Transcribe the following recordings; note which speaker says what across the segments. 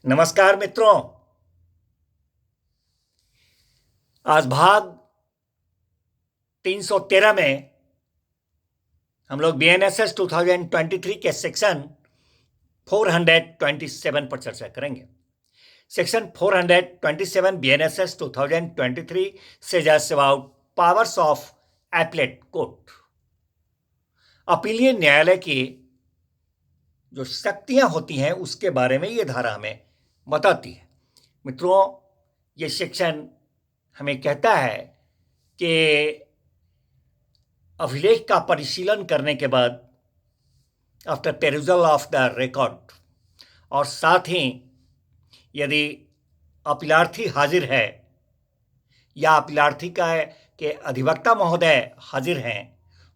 Speaker 1: नमस्कार मित्रों। आज भाग 313 में हम लोग BNSS 2023 के सेक्शन 427 पर चर्चा करेंगे। Section 427 BNSS 2023 says about powers of appellate court। अपीलीय न्यायालय की जो शक्तियां होती हैं उसके बारे में ये धारा हमें बताती है। मित्रों, ये सेक्शन हमें कहता है कि अभिलेख का परिशीलन करने के बाद आफ्टर पेरुजल ऑफ द रिकॉर्ड, और साथ ही यदि अपीलार्थी हाजिर है या अपीलार्थी का के अधिवक्ता महोदय हाजिर हैं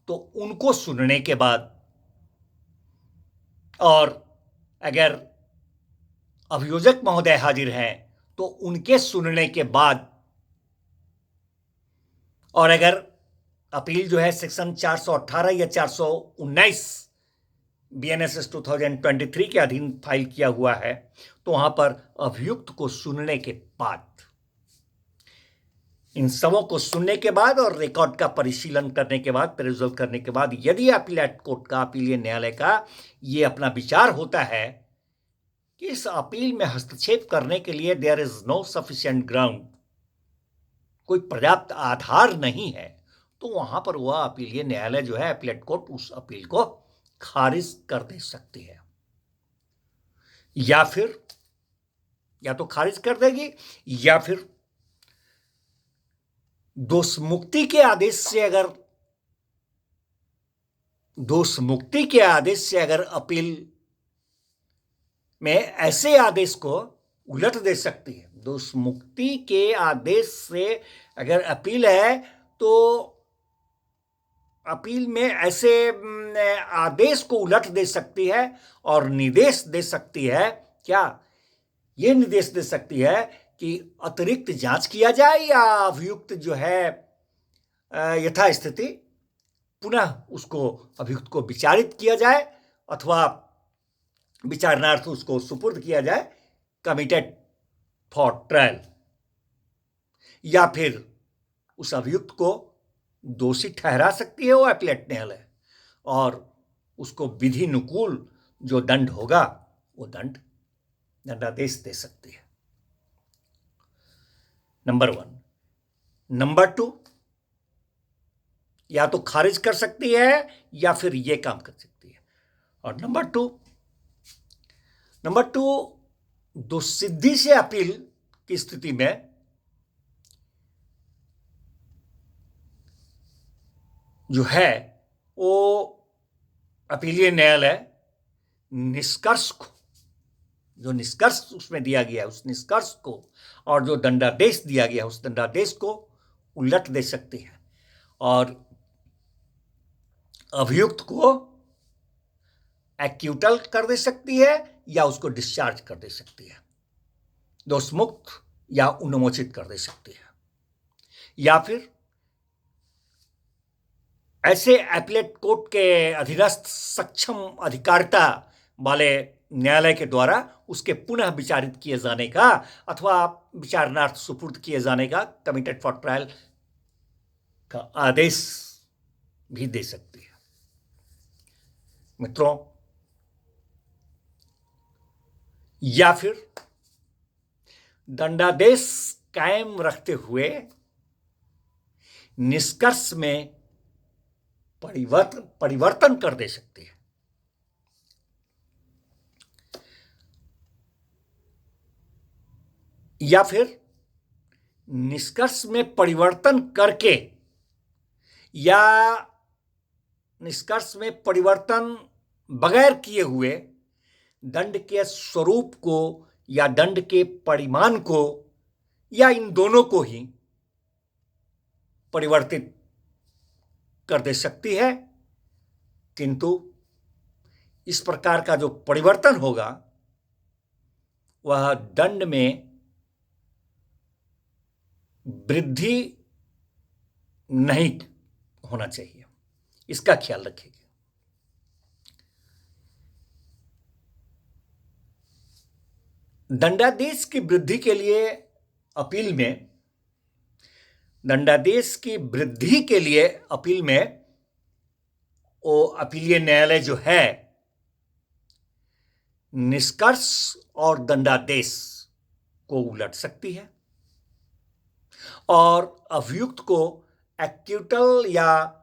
Speaker 1: तो उनको सुनने के बाद, और अगर अभियोजक महोदय हाजिर हैं तो उनके सुनने के बाद, और अगर अपील जो है सेक्शन 418 या 419 BNSS 2023 के अधीन फाइल किया हुआ है तो वहां पर अभियुक्त को सुनने के बाद, इन सबों को सुनने के बाद और रिकॉर्ड का परिशीलन करने के बाद, पेरुजल करने के बाद, यदि अपीलेट कोर्ट का, अपीलीय न्यायालय का ये अपना विचार होता है कि इस अपील में हस्तक्षेप करने के लिए there is no sufficient ground, कोई पर्याप्त आधार नहीं है, तो वहां पर वह अपीलीय न्यायालय जो है, अपीलेट कोर्ट, उस अपील को खारिज कर दे सकती है, या तो खारिज कर देगी या फिर दोषमुक्ति के आदेश से अगर अपील में ऐसे आदेश को उलट दे सकती है। दोषमुक्ति के आदेश से अगर अपील है तो अपील में ऐसे आदेश को उलट दे सकती है और निर्देश दे सकती है। क्या ये निर्देश दे सकती है कि अतिरिक्त जांच किया जाए या अभियुक्त जो है यथास्थिति पुनः उसको, अभियुक्त को विचारित किया जाए अथवा विचारणार्थ उसको सुपुर्द किया जाए कमिटेड फॉर ट्रायल, या फिर उस अभियुक्त को दोषी ठहरा सकती है वो अपीलेट न्यायालय और उसको विधिनुकूल जो दंड होगा वो दंडादेश दे सकती है। नंबर 1। नंबर 2, या तो खारिज कर सकती है या फिर ये काम कर सकती है। और नंबर 2 दुस्सिद्धि से अपील की स्थिति में जो है वो अपीलीय न्यायालय निष्कर्ष को, जो निष्कर्ष उसमें दिया गया है उस निष्कर्ष को, और जो दंडादेश दिया गया है उस दंडादेश को उलट दे सकती है और अभियुक्त को एक्यूटल कर दे सकती है या उसको डिस्चार्ज कर दे सकती है, दोषमुक्त या उन्मोचित कर दे सकती है, या फिर ऐसे अपीलेट कोर्ट के अधीनस्थ सक्षम अधिकारिता वाले न्यायालय के द्वारा उसके पुनः विचारित किए जाने का अथवा विचारणार्थ सुपुर्द किए जाने का, कमिटेड फॉर ट्रायल का आदेश भी दे सकती है। मित्रों, या फिर दंडादेश कायम रखते हुए निष्कर्ष में परिवर्तन कर दे सकती है। या फिर निष्कर्ष में परिवर्तन करके या निष्कर्ष में परिवर्तन बगैर किए हुए दंड के स्वरूप को या दंड के परिमाण को या इन दोनों को ही परिवर्तित कर दे सकती है, किंतु इस प्रकार का जो परिवर्तन होगा वह दंड में वृद्धि नहीं होना चाहिए, इसका ख्याल रखिएगा। दंडादेश की वृद्धि के लिए अपील में दंडादेश की वृद्धि के लिए अपील में वो अपीलीय न्यायालय जो है निष्कर्ष और दंडादेश को उलट सकती है और अभियुक्त को एक्यूटल या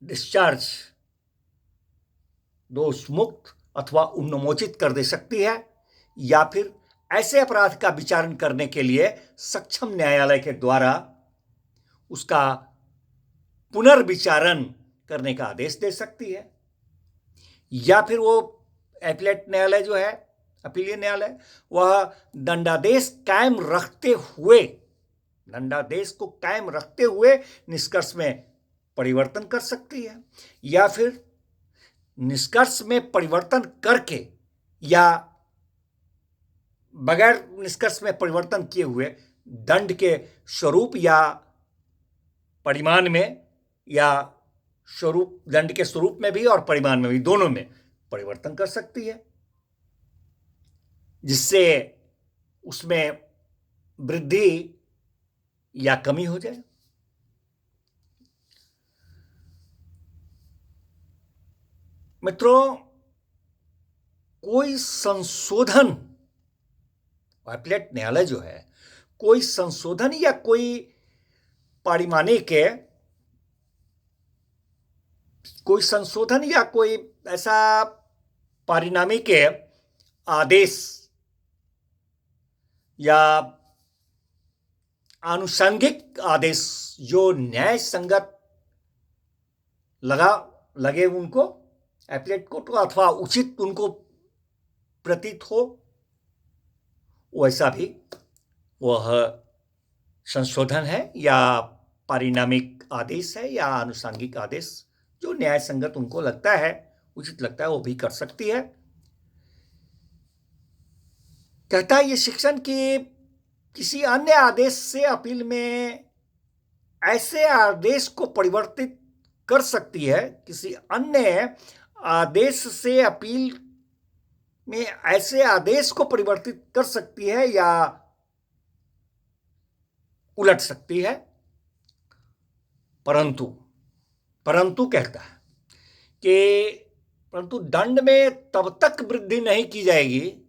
Speaker 1: डिस्चार्ज दोषमुक्त अथवा उन्मोचित कर दे सकती है या फिर ऐसे अपराध का विचारण करने के लिए सक्षम न्यायालय के द्वारा उसका पुनर्विचारण करने का आदेश दे सकती है या फिर वो एपीलेट न्यायालय जो है अपीलीय न्यायालय वह दंडादेश को कायम रखते हुए निष्कर्ष में परिवर्तन कर सकती है या फिर निष्कर्ष में परिवर्तन करके या बगैर निष्कर्ष में परिवर्तन किए हुए दंड के स्वरूप या परिमाण में या दंड के स्वरूप में भी और परिमाण में भी दोनों में परिवर्तन कर सकती है जिससे उसमें वृद्धि या कमी हो जाए। मित्रों, कोई संशोधन अपीलेट न्यायालय जो है कोई संशोधन या कोई ऐसा पारिणामिक आदेश या आनुषंगिक आदेश जो न्याय संगत लगे उनको एपीलेट कोर्ट को अथवा उचित उनको प्रतीत हो वैसा भी वह संशोधन है या पारिणामिक आदेश है या आनुषंगिक आदेश जो न्याय संगत उनको लगता है उचित लगता है वो भी कर सकती है। कहता है ये शिक्षण की किसी अन्य आदेश से अपील में ऐसे आदेश को परिवर्तित कर सकती है किसी अन्य आदेश से अपील में ऐसे आदेश को परिवर्तित कर सकती है या उलट सकती है परंतु कहता है कि परंतु दंड में तब तक वृद्धि नहीं की जाएगी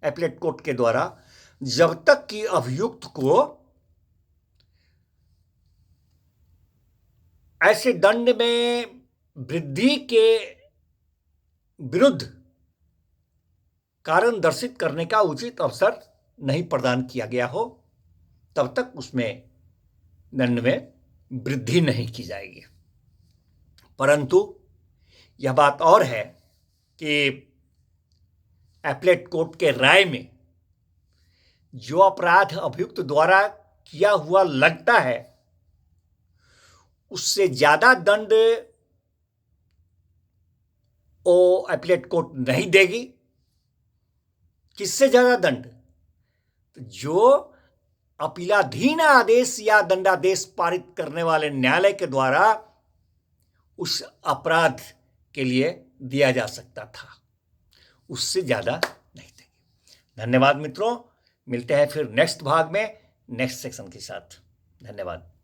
Speaker 1: एपीलेट कोर्ट के द्वारा जब तक कि अभियुक्त को ऐसे दंड में वृद्धि के विरुद्ध कारण दर्शित करने का उचित अवसर नहीं प्रदान किया गया हो तब तक उसमें दंड में वृद्धि नहीं की जाएगी। परंतु यह बात और है कि एपीलेट कोर्ट के राय में जो अपराध अभियुक्त द्वारा किया हुआ लगता है उससे ज्यादा दंड वो एपीलेट कोर्ट नहीं देगी। किससे ज्यादा दंड? जो अपीलाधीन आदेश या दंडादेश पारित करने वाले न्यायालय के द्वारा उस अपराध के लिए दिया जा सकता था उससे ज्यादा नहीं देगी। धन्यवाद मित्रों, मिलते हैं फिर नेक्स्ट भाग में नेक्स्ट सेक्शन के साथ। धन्यवाद।